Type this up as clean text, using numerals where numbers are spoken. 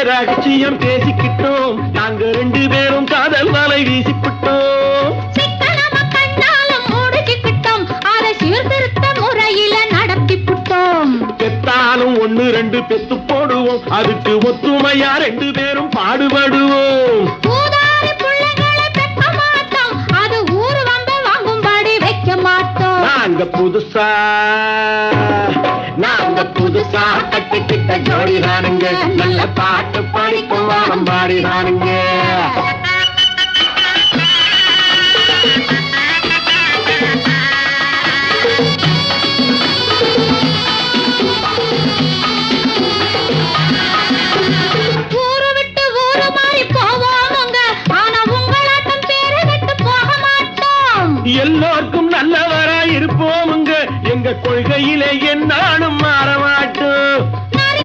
ரகசியம் பேசிக்கிட்டோம், நாங்க 2 பேரும் காதல் வலை வீசிக்கிட்டோம். பெத்தாலும் 1 2 பெத்து போடுவோம், அதுக்கு ஒத்துமையா 2 பேரும் பாடுபடுவோம். நாங்க புதுசா கட்டிக்கிட்ட ஜோடிதானுங்க, நல்ல பாட்டு படிக்கும் வாரம் பாடிதானுங்க. எல்லோருக்கும் நல்லவராய் இருப்போமுங்க, எங்க கொள்கையிலே